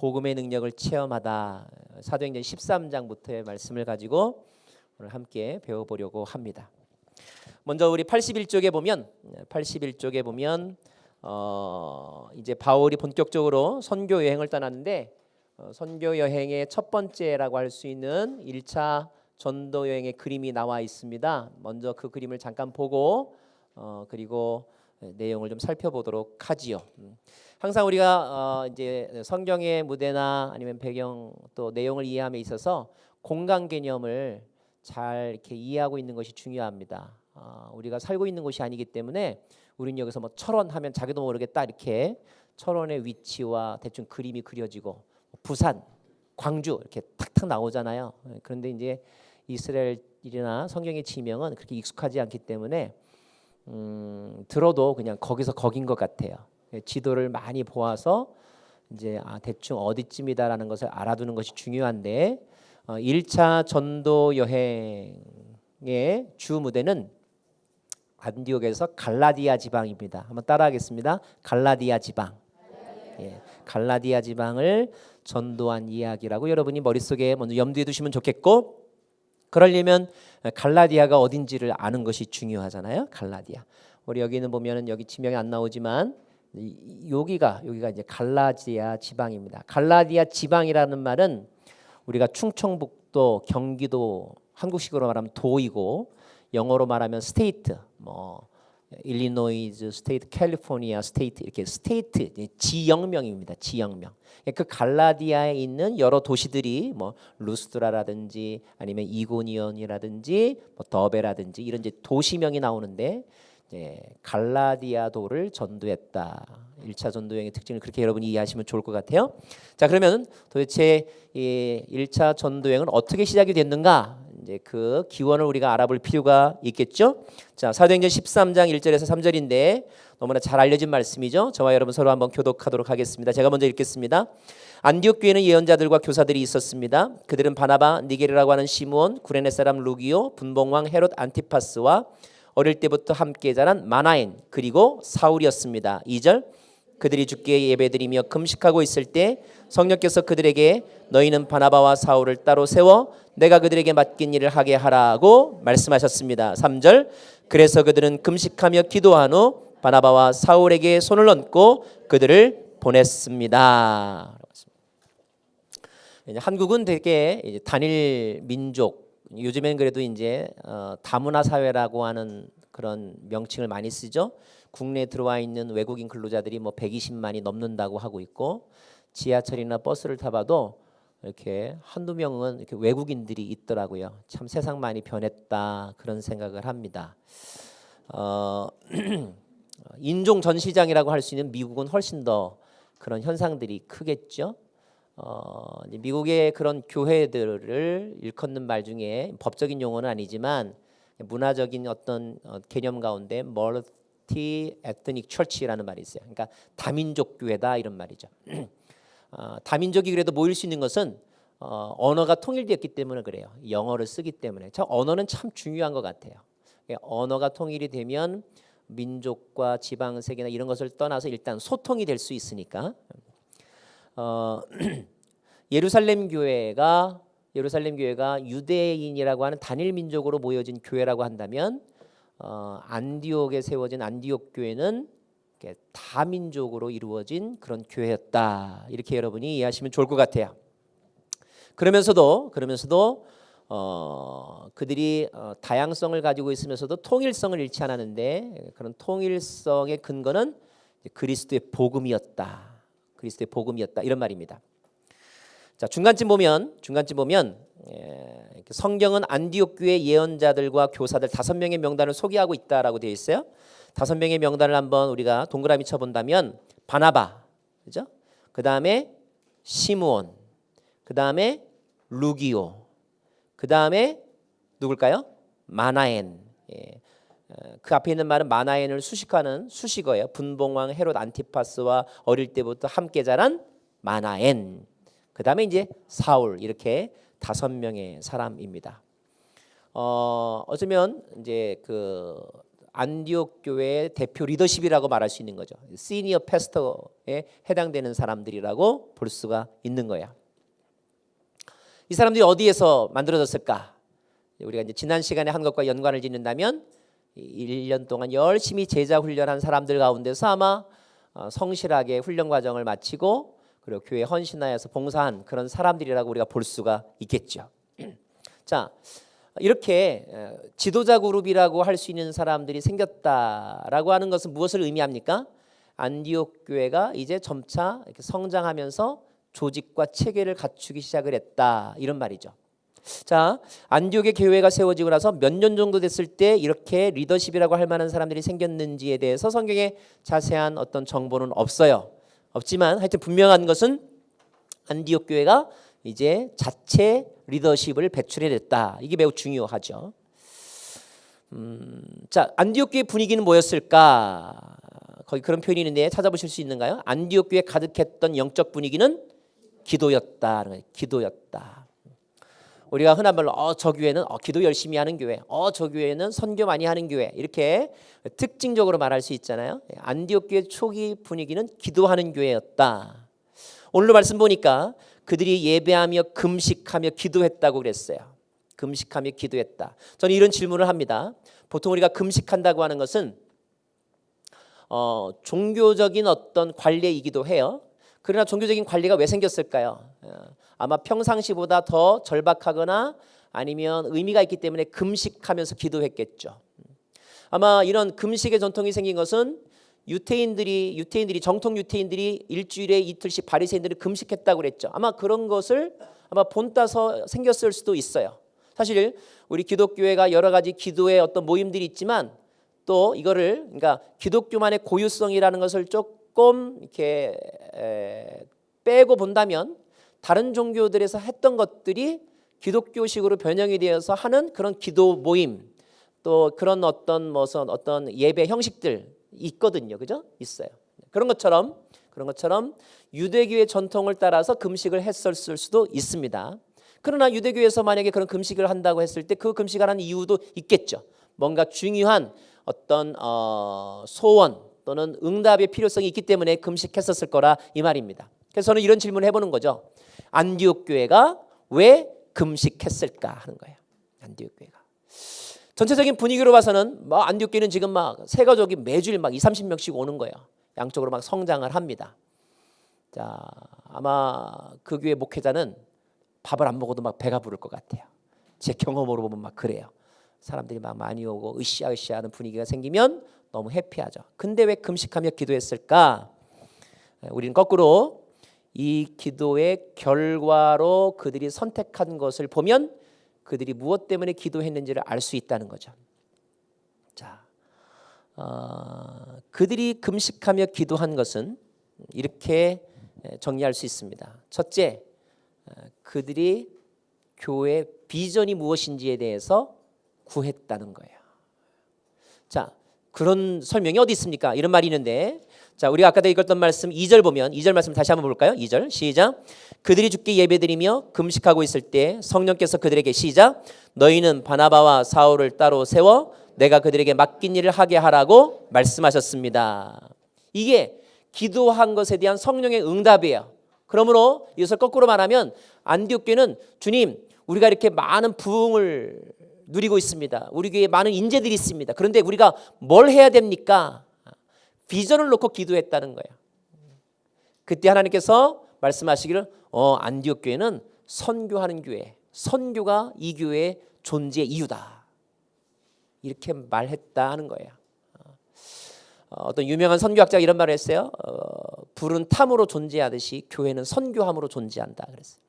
복음의 능력을 체험하다. 사도행전 13장부터의 말씀을 가지고 오늘 함께 배워보려고 합니다. 먼저 우리 81쪽에 보면 이제 바울이 본격적으로 선교 여행을 떠났는데 선교 여행의 첫 번째라고 할 수 있는 1차 전도 여행의 그림이 나와 있습니다. 먼저 그 그림을 잠깐 보고 그리고 내용을 좀 살펴보도록 하지요. 항상 우리가 이제 성경의 무대나 아니면 배경 또 내용을 이해함에 있어서 공간 개념을 잘 이렇게 이해하고 있는 것이 중요합니다. 우리가 살고 있는 곳이 아니기 때문에 우리는 여기서 뭐 철원 하면 자기도 모르게 딱 이렇게 철원의 위치와 대충 그림이 그려지고 부산, 광주 이렇게 탁탁 나오잖아요. 그런데 이제 이스라엘이나 성경의 지명은 그렇게 익숙하지 않기 때문에 들어도 그냥 거기서 거긴 것 같아요. 지도를 많이 보아서 이제 대충 어디쯤이다라는 것을 알아두는 것이 중요한데 1차 전도 여행의 주 무대는 안디옥에서 갈라디아 지방입니다. 한번 따라하겠습니다. 갈라디아 지방. 갈라디아 지방을 전도한 이야기라고 여러분이 머릿속에 먼저 염두에 두시면 좋겠고, 그러려면 갈라디아가 어딘지를 아는 것이 중요하잖아요. 갈라디아. 우리 여기는 보면은 여기 지명이 안 나오지만 여기가 이제 갈라디아 지방입니다. 갈라디아 지방이라는 말은 우리가 충청북도, 경기도 한국식으로 말하면 도이고 영어로 말하면 스테이트, 뭐 일리노이즈 스테이트, 캘리포니아 스테이트 이렇게 스테이트 지역명입니다. 지역명. 그 갈라디아에 있는 여러 도시들이 뭐 루스드라라든지 아니면 이고니온이라든지 뭐 더베라든지 이런 이제 도시명이 나오는데 갈라디아도를 전도했다. 1차 전도여행의 특징을 그렇게 여러분이 이해하시면 좋을 것 같아요. 자, 그러면 도대체 이 1차 전도여행은 어떻게 시작이 됐는가? 이제 그 기원을 우리가 알아볼 필요가 있겠죠. 자, 사도행전 13장 1절에서 3절인데 너무나 잘 알려진 말씀이죠. 저와 여러분 서로 한번 교독하도록 하겠습니다. 제가 먼저 읽겠습니다. 안디옥 교회는 예언자들과 교사들이 있었습니다. 그들은 바나바, 니게르라고 하는 시므온, 구레네 사람 루기오, 분봉왕 헤롯 안티파스와 어릴 때부터 함께 자란 마나엔 그리고 사울이었습니다. 2절 그들이 주께 예배드리며 금식하고 있을 때 성령께서 그들에게 너희는 바나바와 사울을 따로 세워 내가 그들에게 맡긴 일을 하게 하라고 말씀하셨습니다. 3절 그래서 그들은 금식하며 기도한 후 바나바와 사울에게 손을 얹고 그들을 보냈습니다. 한국은 되게 단일 민족, 요즘엔 그래도 이제 다문화 사회라고 하는 그런 명칭을 많이 쓰죠. 국내에 들어와 있는 외국인 근로자들이 뭐 120만이 넘는다고 하고 있고, 지하철이나 버스를 타봐도 이렇게 한두 명은 이렇게 외국인들이 있더라고요. 참 세상 많이 변했다 그런 생각을 합니다. 인종 전시장이라고 할 수 있는 미국은 훨씬 더 그런 현상들이 크겠죠. 미국의 그런 교회들을 일컫는 말 중에 법적인 용어는 아니지만 문화적인 어떤 개념 가운데 멀티 에트닉 처치라는 말이 있어요. 그러니까 다민족 교회다 이런 말이죠. 다민족이 그래도 모일 수 있는 것은 언어가 통일되었기 때문에 그래요. 영어를 쓰기 때문에. 참 언어는 참 중요한 것 같아요. 언어가 통일이 되면 민족과 지방색이나 이런 것을 떠나서 일단 소통이 될 수 있으니까. 예루살렘 교회가 유대인이라고 하는 단일 민족으로 모여진 교회라고 한다면 안디옥에 세워진 안디옥 교회는 다민족으로 이루어진 그런 교회였다. 이렇게 여러분이 이해하시면 좋을 것 같아요. 그러면서도 그들이 다양성을 가지고 있으면서도 통일성을 잃지 않았는데 그런 통일성의 근거는 그리스도의 복음이었다. 그리스도의 복음이었다 이런 말입니다. 자, 중간쯤 보면 성경은 안디옥 교회 예언자들과 교사들 5명의 명단을 소개하고 있다라고 되어 있어요. 5명의 명단을 한번 우리가 동그라미 쳐본다면 바나바, 그죠? 그 다음에 시므온, 그 다음에 루기오, 그 다음에 누굴까요? 마나엔. 그 앞에 있는 말은 마나엔을 수식하는 수식어예요. 분봉왕 헤롯 안티파스와 어릴 때부터 함께 자란 마나엔. 그 다음에 이제 사울, 이렇게 5명의 사람입니다. 어쩌면 이제 그 안디옥 교회의 대표 리더십이라고 말할 수 있는 거죠. 시니어 패스터에 해당되는 사람들이라고 볼 수가 있는 거야. 이 사람들이 어디에서 만들어졌을까? 우리가 이제 지난 시간에 한 것과 연관을 짓는다면 1년 동안 열심히 제자 훈련한 사람들 가운데서 아마 성실하게 훈련 과정을 마치고 그리고 교회 헌신하여서 봉사한 그런 사람들이라고 우리가 볼 수가 있겠죠. 자, 이렇게 지도자 그룹이라고 할 수 있는 사람들이 생겼다라고 하는 것은 무엇을 의미합니까? 안디옥 교회가 이제 점차 이렇게 성장하면서 조직과 체계를 갖추기 시작을 했다, 이런 말이죠. 자, 안디옥의 교회가 세워지고 나서 몇 년 정도 됐을 때 이렇게 리더십이라고 할 만한 사람들이 생겼는지에 대해서 성경에 자세한 어떤 정보는 없어요. 없지만 하여튼 분명한 것은 안디옥 교회가 이제 자체 리더십을 배출해냈다. 이게 매우 중요하죠. 자, 안디옥 교회 분위기는 뭐였을까? 거기 그런 표현이 있는데 찾아보실 수 있는가요? 안디옥 교회에 가득했던 영적 분위기는 기도였다. 기도였다. 우리가 흔한 말로 저 교회는 기도 열심히 하는 교회, 저 교회는 선교 많이 하는 교회, 이렇게 특징적으로 말할 수 있잖아요. 안디옥 교회 초기 분위기는 기도하는 교회였다. 오늘 말씀 보니까 그들이 예배하며 금식하며 기도했다고 그랬어요. 금식하며 기도했다. 저는 이런 질문을 합니다. 보통 우리가 금식한다고 하는 것은 종교적인 어떤 관례이기도 해요. 그러나 종교적인 관리가 왜 생겼을까요? 아마 평상시보다 더 절박하거나 아니면 의미가 있기 때문에 금식하면서 기도했겠죠. 아마 이런 금식의 전통이 생긴 것은 유태인들이 정통 유태인들이 일주일에 이틀씩 바리새인들이 금식했다고 그랬죠. 아마 그런 것을 아마 본따서 생겼을 수도 있어요. 사실 우리 기독교회가 여러 가지 기도의 어떤 모임들이 있지만 또 이거를 그러니까 기독교만의 고유성이라는 것을 조금 이렇게 빼고 본다면 다른 종교들에서 했던 것들이 기독교식으로 변형이 되어서 하는 그런 기도 모임 또 그런 어떤 예배 형식들 있거든요. 그죠? 있어요. 그런 것처럼 유대교의 전통을 따라서 금식을 했었을 수도 있습니다. 그러나 유대교에서 만약에 그런 금식을 한다고 했을 때 그 금식을 하는 이유도 있겠죠. 뭔가 중요한 어떤 소원 또는 응답의 필요성이 있기 때문에 금식했었을 거라 이 말입니다. 그래서 저는 이런 질문을 해보는 거죠. 안디옥 교회가 왜 금식했을까 하는 거예요. 안디옥 교회가 전체적인 분위기로 봐서는 안디옥 교회는 지금 새 가족이 매주일 20-30명씩 오는 거예요. 양쪽으로 성장을 합니다. 자, 아마 그 교회 목회자는 밥을 안 먹어도 배가 부를 것 같아요. 제 경험으로 보면 그래요. 사람들이 많이 오고 으쌰으쌰하는 분위기가 생기면 너무 해피하죠. 근데 왜 금식하며 기도했을까? 우리는 거꾸로 이 기도의 결과로 그들이 선택한 것을 보면 그들이 무엇 때문에 기도했는지를 알 수 있다는 거죠. 자, 그들이 금식하며 기도한 것은 이렇게 정리할 수 있습니다. 첫째, 그들이 교회 비전이 무엇인지에 대해서 구했다는 거예요. 자, 그런 설명이 어디 있습니까? 이런 말이 있는데, 자, 우리가 아까도 읽었던 말씀 2절 보면 2절 말씀 다시 한번 볼까요? 2절 시작. 그들이 주께 예배드리며 금식하고 있을 때 성령께서 그들에게 시작. 너희는 바나바와 사울을 따로 세워 내가 그들에게 맡긴 일을 하게 하라고 말씀하셨습니다. 이게 기도한 것에 대한 성령의 응답이에요. 그러므로 이것을 거꾸로 말하면 안디옥 교회는 주님, 우리가 이렇게 많은 부흥을 누리고 있습니다. 우리 교회에 많은 인재들이 있습니다. 그런데 우리가 뭘 해야 됩니까? 비전을 놓고 기도했다는 거예요. 그때 하나님께서 말씀하시기를 안디옥 교회는 선교하는 교회, 선교가 이 교회의 존재의 이유다. 이렇게 말했다 하는 거예요. 어떤 유명한 선교학자가 이런 말을 했어요. 불은 탐으로 존재하듯이 교회는 선교함으로 존재한다 그랬어요.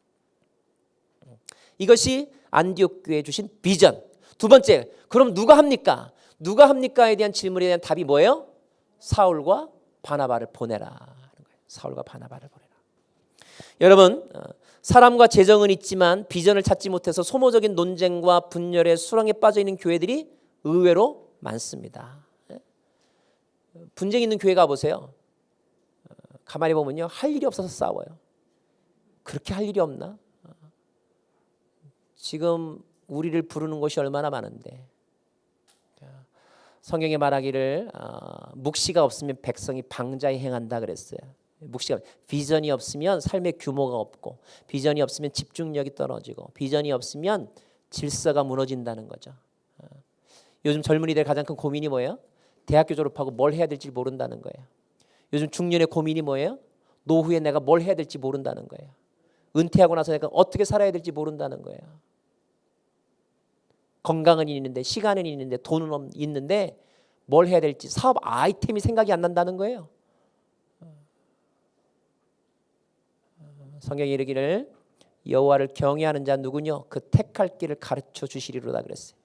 이것이 안디옥 교회에 주신 비전. 두 번째, 그럼 누가 합니까? 누가 합니까에 대한 질문에 대한 답이 뭐예요? 사울과 바나바를 보내라 하는 거예요. 사울과 바나바를 보내라. 여러분, 사람과 재정은 있지만 비전을 찾지 못해서 소모적인 논쟁과 분열의 수렁에 빠져 있는 교회들이 의외로 많습니다. 분쟁 있는 교회 가보세요. 가만히 보면요, 할 일이 없어서 싸워요. 그렇게 할 일이 없나? 지금 우리를 부르는 곳이 얼마나 많은데, 성경에 말하기를 묵시가 없으면 백성이 방자에 행한다 그랬어요. 묵시가 비전이 없으면 삶의 규모가 없고 비전이 없으면 집중력이 떨어지고 비전이 없으면 질서가 무너진다는 거죠. 요즘 젊은이들 가장 큰 고민이 뭐예요? 대학교 졸업하고 뭘 해야 될지 모른다는 거예요. 요즘 중년의 고민이 뭐예요? 노후에 내가 뭘 해야 될지 모른다는 거예요. 은퇴하고 나서 내가 어떻게 살아야 될지 모른다는 거예요. 건강은 있는데 시간은 있는데 돈은 있는데 뭘 해야 될지 사업 아이템이 생각이 안 난다는 거예요. 성경이 이르기를 여호와를 경외하는 자 누구뇨? 그 택할 길을 가르쳐 주시리로다 그랬어요.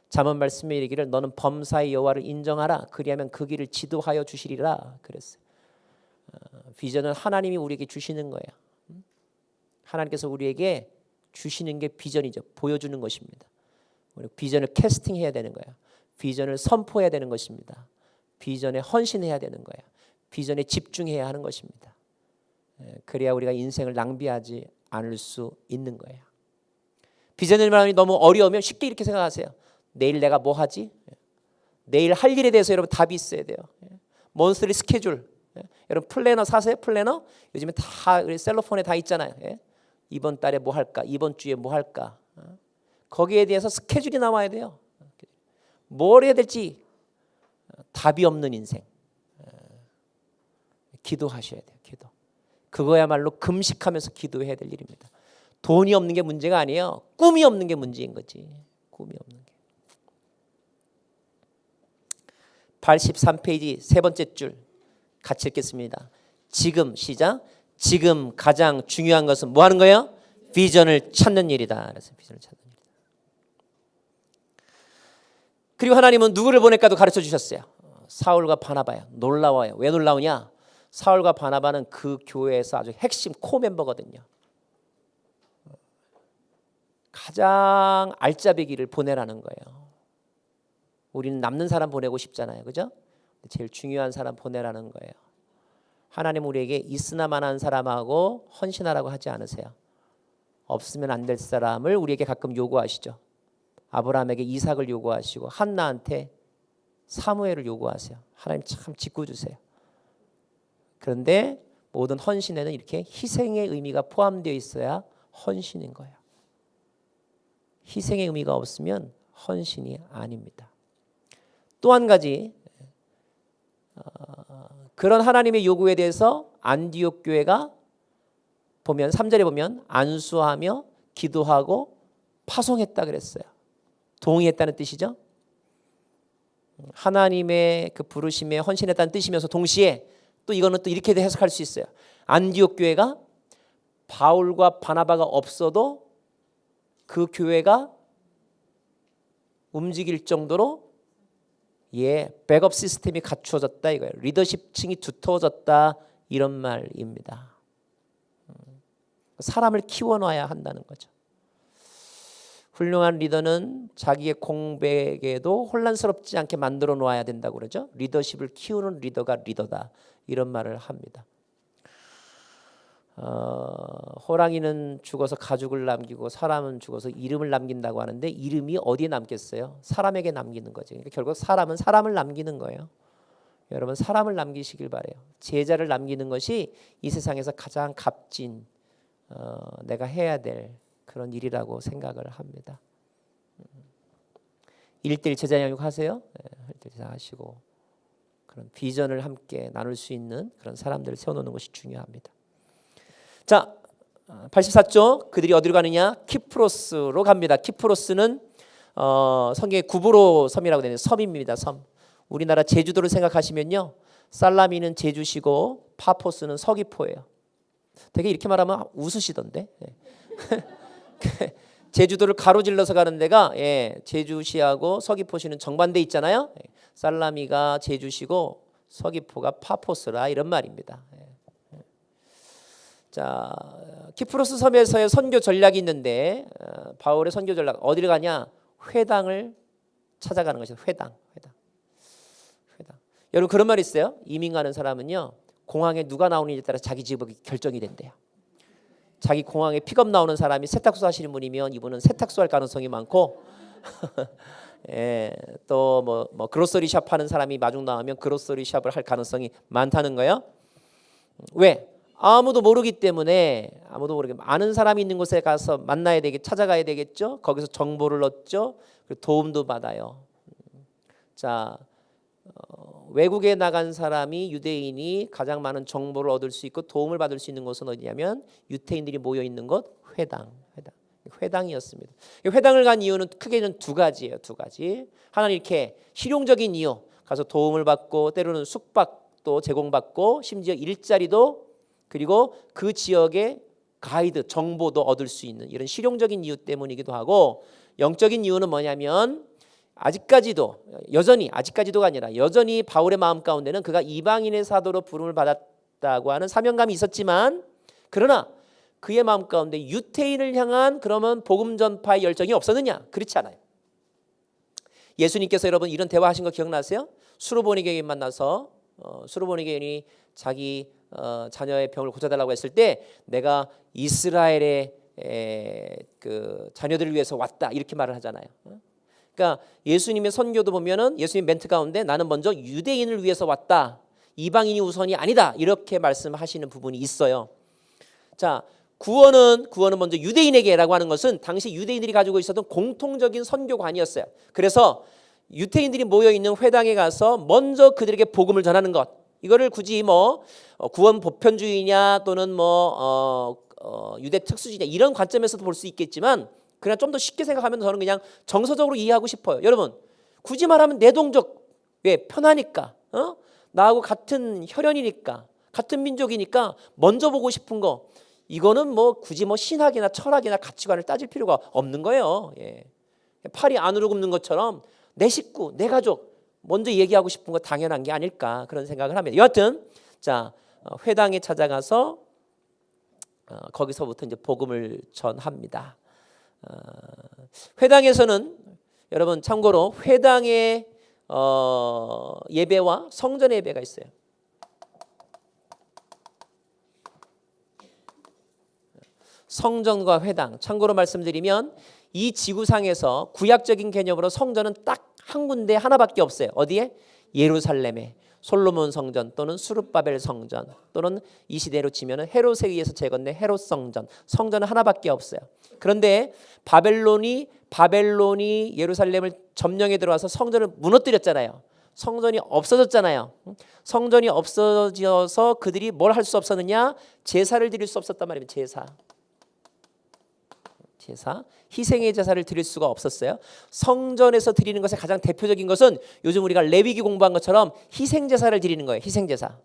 잠언 말씀에 이르기를 너는 범사의 여호와를 인정하라. 그리하면 그 길을 지도하여 주시리라 그랬어요. 비전은 하나님이 우리에게 주시는 거예요. 하나님께서 우리에게 주시는 게 비전이죠. 보여주는 것입니다. 우리 비전을 캐스팅해야 되는 거예요. 비전을 선포해야 되는 것입니다. 비전에 헌신해야 되는 거예요. 비전에 집중해야 하는 것입니다. 그래야 우리가 인생을 낭비하지 않을 수 있는 거예요. 비전을 말하니 너무 어려우면 쉽게 이렇게 생각하세요. 내일 내가 뭐 하지? 내일 할 일에 대해서 여러분 답이 있어야 돼요. 먼스리 스케줄. 여러분 플래너 사세요? 플래너? 요즘에 다 우리 셀로폰에 다 있잖아요. 이번 달에 뭐 할까? 이번 주에 뭐 할까? 거기에 대해서 스케줄이 나와야 돼요. 뭘 해야 될지 답이 없는 인생. 기도하셔야 돼요. 기도. 그거야말로 금식하면서 기도해야 될 일입니다. 돈이 없는 게 문제가 아니에요. 꿈이 없는 게 문제인 거지. 꿈이 없는 게. 83페이지 세 번째 줄 같이 읽겠습니다. 지금 시작. 지금 가장 중요한 것은 뭐 하는 거예요? 비전을 찾는 일이다. 그래서 비전을 찾는 일이다. 그리고 하나님은 누구를 보낼까도 가르쳐 주셨어요. 사울과 바나바요. 놀라워요. 왜 놀라우냐? 사울과 바나바는 그 교회에서 아주 핵심 코 멤버거든요. 가장 알짜배기를 보내라는 거예요. 우리는 남는 사람 보내고 싶잖아요. 그죠? 제일 중요한 사람 보내라는 거예요. 하나님 우리에게 있으나 마나한 사람하고 헌신하라고 하지 않으세요. 없으면 안 될 사람을 우리에게 가끔 요구하시죠. 아브라함에게 이삭을 요구하시고 한나한테 사무엘을 요구하세요. 하나님 참 짓궂으세요. 그런데 모든 헌신에는 이렇게 희생의 의미가 포함되어 있어야 헌신인 거예요. 희생의 의미가 없으면 헌신이 아닙니다. 또 한 가지 그런 하나님의 요구에 대해서 안디옥 교회가 보면 3절에 보면 안수하며 기도하고 파송했다 그랬어요. 동의했다는 뜻이죠. 하나님의 그 부르심에 헌신했다는 뜻이면서 동시에 또 이거는 또 이렇게 해석할 수 있어요. 안디옥 교회가 바울과 바나바가 없어도 그 교회가 움직일 정도로 백업 시스템이 갖추어졌다 이거예요. 리더십층이 두터워졌다 이런 말입니다. 사람을 키워놔야 한다는 거죠. 훌륭한 리더는 자기의 공백에도 혼란스럽지 않게 만들어 놓아야 된다고 그러죠. 리더십을 키우는 리더가 리더다 이런 말을 합니다. 호랑이는 죽어서 가죽을 남기고 사람은 죽어서 이름을 남긴다고 하는데 이름이 어디에 남겠어요? 사람에게 남기는 거죠. 그러니까 결국 사람은 사람을 남기는 거예요. 여러분 사람을 남기시길 바래요. 제자를 남기는 것이 이 세상에서 가장 값진 내가 해야 될 그런 일이라고 생각을 합니다. 1:1 제자 양육 하세요. 1:1 제자 하시고 그런 비전을 함께 나눌 수 있는 그런 사람들을 세워놓는 것이 중요합니다. 자, 84쪽 그들이 어디로 가느냐? 키프로스로 갑니다. 키프로스는 성경의 구브로 섬이라고 되는 섬입니다. 섬. 우리나라 제주도를 생각하시면요, 살라미는 제주시고 파포스는 서귀포예요. 되게 이렇게 말하면 웃으시던데. 제주도를 가로질러서 가는 데가 제주시하고 서귀포시는 정반대 있잖아요. 살라미가 제주시고 서귀포가 파포스라 이런 말입니다. 자, 키프로스 섬에서의 선교 전략이 있는데 바울의 선교 전략 어디를 가냐? 회당을 찾아가는 것이죠. 회당. 여러분 그런 말이 있어요. 이민 가는 사람은요, 공항에 누가 나오느냐에 따라 자기 직업이 결정이 된대요. 자기 공항에 픽업 나오는 사람이 세탁소 하시는 분이면 이분은 세탁소 할 가능성이 많고 또 뭐 그로서리 샵 하는 사람이 마중 나오면 그로서리 샵을 할 가능성이 많다는 거예요. 왜? 아무도 모르기 때문에 아무도 모르게 아는 사람이 있는 곳에 가서 만나야 찾아가야 되겠죠. 거기서 정보를 얻죠. 그리고 도움도 받아요. 자, 외국에 나간 사람이 유대인이 가장 많은 정보를 얻을 수 있고 도움을 받을 수 있는 곳은 어디냐면 유대인들이 모여 있는 곳 회당이었습니다. 회당을 간 이유는 크게는 두 가지예요. 두 가지. 하나는 이렇게 실용적인 이유, 가서 도움을 받고 때로는 숙박도 제공받고 심지어 일자리도 그리고 그 지역의 가이드 정보도 얻을 수 있는 이런 실용적인 이유 때문이기도 하고, 영적인 이유는 뭐냐면 아직까지도가 아니라 여전히 바울의 마음 가운데는 그가 이방인의 사도로 부름을 받았다고 하는 사명감이 있었지만, 그러나 그의 마음 가운데 유태인을 향한 그러면 복음 전파의 열정이 없었느냐? 그렇지 않아요. 예수님께서 여러분 이런 대화하신 거 기억나세요? 수르보니게인 만나서 수르보니게인이 자기 자녀의 병을 고쳐달라고 했을 때 내가 이스라엘의 그 자녀들을 위해서 왔다 이렇게 말을 하잖아요. 그러니까 예수님의 선교도 보면은 예수님 멘트 가운데 나는 먼저 유대인을 위해서 왔다, 이방인이 우선이 아니다 이렇게 말씀하시는 부분이 있어요. 자, 구원은 먼저 유대인에게라고 하는 것은 당시 유대인들이 가지고 있었던 공통적인 선교관이었어요. 그래서 유대인들이 모여 있는 회당에 가서 먼저 그들에게 복음을 전하는 것, 이거를 굳이 구원 보편주의냐 또는 유대 특수주의냐 이런 관점에서도 볼 수 있겠지만, 그냥 좀 더 쉽게 생각하면 저는 그냥 정서적으로 이해하고 싶어요. 여러분 굳이 말하면 내 동족, 왜? 편하니까, 나하고 같은 혈연이니까, 같은 민족이니까 먼저 보고 싶은 거, 이거는 굳이 신학이나 철학이나 가치관을 따질 필요가 없는 거예요. 팔이 안으로 굽는 것처럼 내 식구, 내 가족 먼저 얘기하고 싶은 거 당연한 게 아닐까 그런 생각을 합니다. 여하튼 자, 회당에 찾아가서 거기서부터 이제 복음을 전합니다. 회당에서는 여러분 참고로 회당의 예배와 성전의 예배가 있어요. 성전과 회당, 참고로 말씀드리면 이 지구상에서 구약적인 개념으로 성전은 딱 한 군데 하나밖에 없어요. 어디에? 예루살렘에 솔로몬 성전 또는 수르바벨 성전, 또는 이 시대로 치면 헤롯에 의해서 재건된 헤롯 성전, 성전은 하나밖에 없어요. 그런데 바벨론이 예루살렘을 점령해 들어와서 성전을 무너뜨렸잖아요. 성전이 없어졌잖아요. 성전이 없어져서 그들이 뭘 할 수 없었느냐? 제사를 드릴 수 없었단 말이에요. 제사, 희생의 제사를 드릴 수가 없었어요. 성전에서 드리는 것의 가장 대표적인 것은 요즘 우리가 레위기 공부한 것처럼 희생 제사를 드리는 거예요. 희생 제사.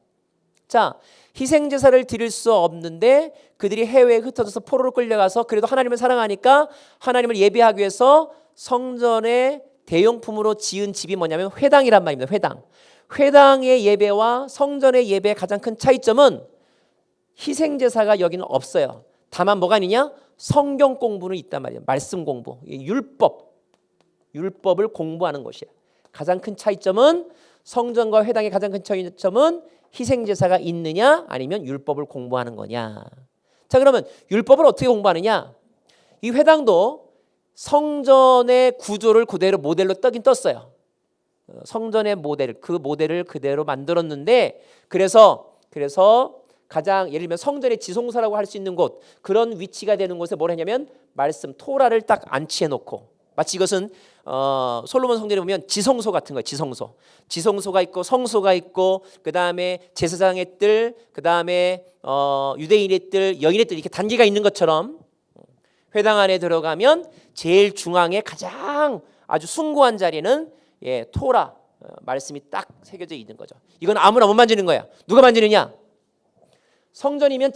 자, 희생 제사를 드릴 수 없는데 그들이 해외에 흩어져서 포로로 끌려가서 그래도 하나님을 사랑하니까 하나님을 예배하기 위해서 성전의 대용품으로 지은 집이 뭐냐면 회당이란 말입니다. 회당의 예배와 성전의 예배의 가장 큰 차이점은 희생 제사가 여기는 없어요. 다만 뭐가 있느냐? 성경 공부는 있단 말이에요. 말씀 공부, 율법을 공부하는 것이에요. 가장 큰 차이점은, 성전과 회당의 가장 큰 차이점은 희생 제사가 있느냐 아니면 율법을 공부하는 거냐. 자, 그러면 율법을 어떻게 공부하느냐? 이 회당도 성전의 구조를 그대로 모델로 떠긴 떴어요. 성전의 모델을 그대로 만들었는데, 그래서 가장 예를 들면 성전의 지성소라고 할 수 있는 곳, 그런 위치가 되는 곳에 뭘 했냐면 말씀 토라를 딱 안치해 놓고, 마치 이것은 솔로몬 성전에 보면 지성소 같은 거예요. 지성소가 있고 성소가 있고, 그 다음에 제사장의 뜰, 그 다음에 유대인의 뜰, 여인의 뜰, 이렇게 단계가 있는 것처럼 회당 안에 들어가면 제일 중앙에 가장 아주 숭고한 자리는 토라 말씀이 딱 새겨져 있는 거죠. 이건 아무나 못 만지는 거야. 누가 만지느냐? 성전이면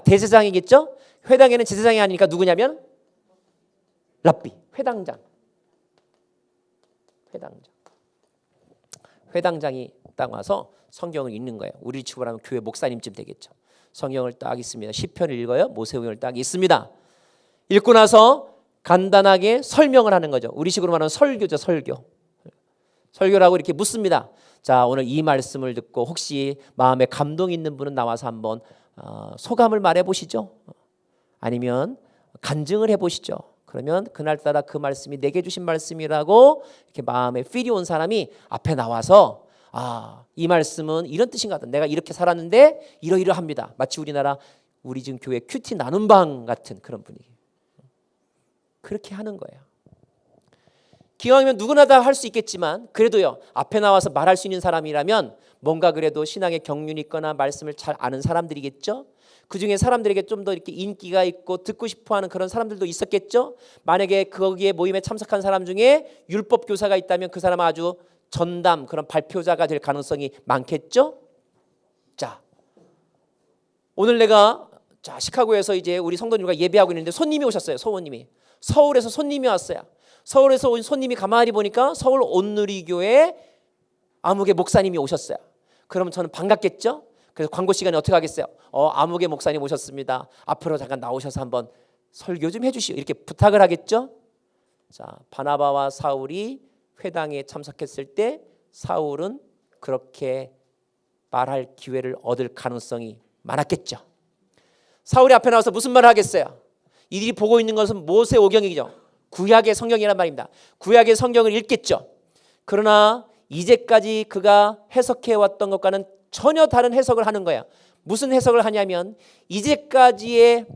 대제사장이겠죠. 회당에는 제사장이 아니니까 누구냐면 랍비, 회당장이 딱 와서 성경을 읽는 거예요. 우리 치고로 하면 교회 목사님쯤 되겠죠. 성경을 딱 읽습니다. 시편을 읽어요. 모세오경을 딱 읽습니다. 읽고 나서 간단하게 설명을 하는 거죠. 우리식으로 말하면 설교죠. 설교라고 이렇게 묻습니다. 자, 오늘 이 말씀을 듣고 혹시 마음에 감동 있는 분은 나와서 한번 소감을 말해 보시죠. 아니면 간증을 해 보시죠. 그러면 그날따라 그 말씀이 내게 주신 말씀이라고 이렇게 마음에 필이 온 사람이 앞에 나와서 이 말씀은 이런 뜻인가 하다. 내가 이렇게 살았는데 이러이러합니다. 마치 우리 지금 교회 큐티 나눔방 같은 그런 분위기. 그렇게 하는 거예요. 기왕이면 누구나 다 할 수 있겠지만 그래도요, 앞에 나와서 말할 수 있는 사람이라면 뭔가 그래도 신앙의 경륜이 있거나 말씀을 잘 아는 사람들이겠죠. 그중에 사람들에게 좀 더 이렇게 인기가 있고 듣고 싶어하는 그런 사람들도 있었겠죠. 만약에 거기에 모임에 참석한 사람 중에 율법 교사가 있다면 그 사람은 아주 전담 그런 발표자가 될 가능성이 많겠죠. 자, 오늘 내가 시카고에서 이제 우리 성도님과 예배하고 있는데 손님이 오셨어요. 소원님이 서울에서 손님이 왔어요. 서울에서 온 손님이 가만히 보니까 서울 온누리교회 아무개 목사님이 오셨어요. 그러면 저는 반갑겠죠. 그래서 광고 시간에 어떻게 하겠어요? 아무개 목사님 오셨습니다. 앞으로 잠깐 나오셔서 한번 설교 좀 해주시오. 이렇게 부탁을 하겠죠. 자, 바나바와 사울이 회당에 참석했을 때 사울은 그렇게 말할 기회를 얻을 가능성이 많았겠죠. 사울이 앞에 나와서 무슨 말을 하겠어요? 이들이 보고 있는 것은 모세오경이죠. 구약의 성경이란 말입니다. 구약의 성경을 읽겠죠. 그러나 이제까지 그가 해석해왔던 것과는 전혀 다른 해석을 하는 거야. 무슨 해석을 하냐면 이제까지의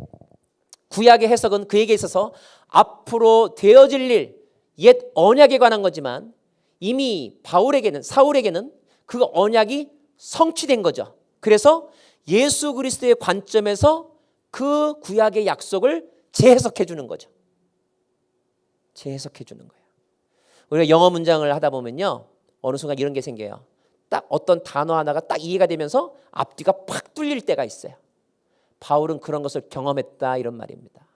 구약의 해석은 그에게 있어서 앞으로 되어질 일, 옛 언약에 관한 거지만 이미 사울에게는 그 언약이 성취된 거죠. 그래서 예수 그리스도의 관점에서 그 구약의 약속을 재해석해 주는 거죠. 재해석해 주는 거예요. 우리가 영어 문장을 하다 보면요, 어느 순간 이런 게 생겨요. 딱 어떤 단어 하나가 딱 이해가 되면서 앞뒤가 팍 뚫릴 때가 있어요. 바울은 그런 것을 경험했다 이런 말입니다.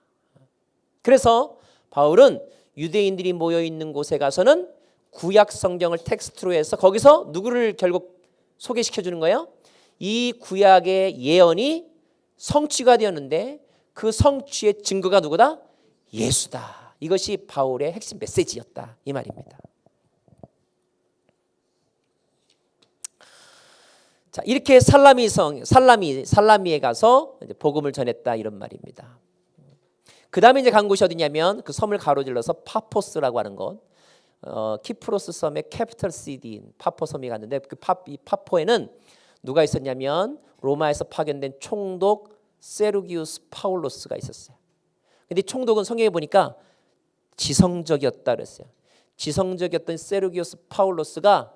그래서 바울은 유대인들이 모여 있는 곳에 가서는 구약 성경을 텍스트로 해서 거기서 누구를 결국 소개시켜 주는 거예요? 이 구약의 예언이 성취가 되었는데 그 성취의 증거가 누구다? 예수다. 이것이 바울의 핵심 메시지였다 이 말입니다. 자, 이렇게 살라미에 가서 이제 복음을 전했다 이런 말입니다. 그 다음에 이제 간 곳이 어디냐면 그 섬을 가로질러서 파포스라고 하는 곳, 키프로스 섬의 캐피털 시티인 파포 섬이 갔는데 이 파포에는 누가 있었냐면 로마에서 파견된 총독 세르기우스 파울로스가 있었어요. 근데 총독은 성경에 보니까 지성적이었다 그랬어요. 지성적이었던 세르기우스 파울로스가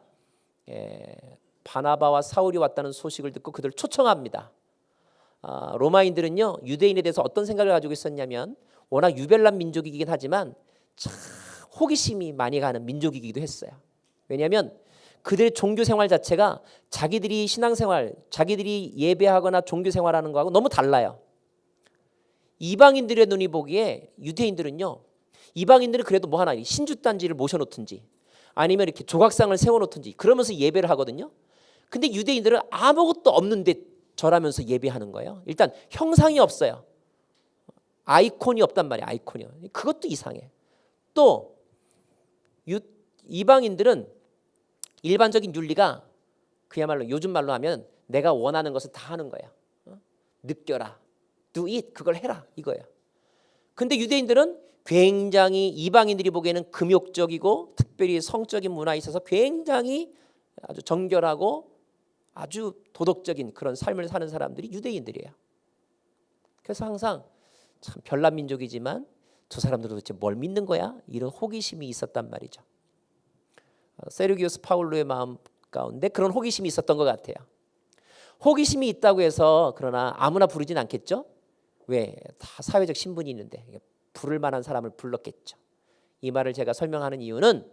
바나바와 사울이 왔다는 소식을 듣고 그들을 초청합니다. 로마인들은요, 유대인에 대해서 어떤 생각을 가지고 있었냐면 워낙 유별난 민족이긴 하지만 참 호기심이 많이 가는 민족이기도 했어요. 왜냐하면 그들의 종교 생활 자체가 자기들이 신앙생활, 자기들이 예배하거나 종교 생활하는 거하고 너무 달라요. 이방인들의 눈이 보기에 유대인들은요, 이방인들은 그래도 뭐 하나 신주단지를 모셔놓든지 아니면 이렇게 조각상을 세워놓든지 그러면서 예배를 하거든요. 근데 유대인들은 아무것도 없는데 절하면서 예배하는 거예요. 일단 형상이 없어요. 아이콘이 없단 말이에요. 아이콘이요. 그것도 이상해. 또 이방인들은 일반적인 윤리가 그야말로 요즘 말로 하면 내가 원하는 것을 다 하는 거예요. 느껴라, do it, 그걸 해라 이거예요. 근데 유대인들은 굉장히 이방인들이 보기에는 금욕적이고 특별히 성적인 문화에 있어서 굉장히 아주 정결하고 아주 도덕적인 그런 삶을 사는 사람들이 유대인들이에요. 그래서 항상 참 별난 민족이지만 저 사람들은 도대체 뭘 믿는 거야? 이런 호기심이 있었단 말이죠. 세르기우스 파울로의 마음 가운데 그런 호기심이 있었던 것 같아요. 호기심이 있다고 해서 그러나 아무나 부르진 않겠죠? 왜? 다 사회적 신분이 있는데 부를 만한 사람을 불렀겠죠. 이 말을 제가 설명하는 이유는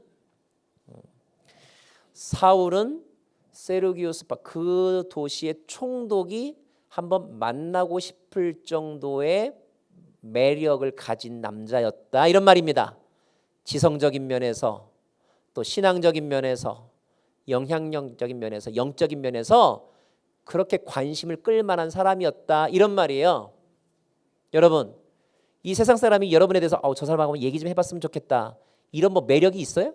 사울은 세르기우스 그 도시의 총독이 한번 만나고 싶을 정도의 매력을 가진 남자였다 이런 말입니다. 지성적인 면에서 또 신앙적인 면에서 영향력적인 면에서 영적인 면에서 그렇게 관심을 끌 만한 사람이었다 이런 말이에요. 여러분, 이 세상 사람이 여러분에 대해서 저 사람하고 얘기 좀 해봤으면 좋겠다 이런 뭐 매력이 있어요?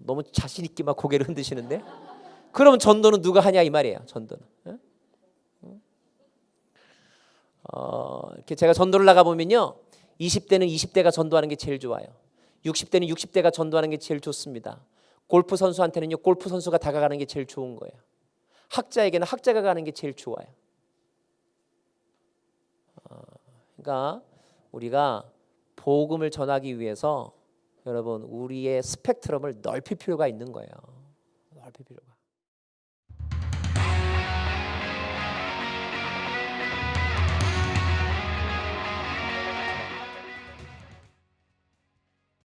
너무 자신 있게 막 고개를 흔드시는데 그러면 전도는 누가 하냐 이 말이에요. 전도는 이렇게 제가 전도를 나가 보면요, 20대는 20대가 전도하는 게 제일 좋아요. 60대는 60대가 전도하는 게 제일 좋습니다. 골프 선수한테는요, 골프 선수가 다가가는 게 제일 좋은 거예요. 학자에게는 학자가 가는 게 제일 좋아요. 그러니까 우리가 복음을 전하기 위해서 여러분 우리의 스펙트럼을 넓힐 필요가 있는 거예요. 넓힐 필요가.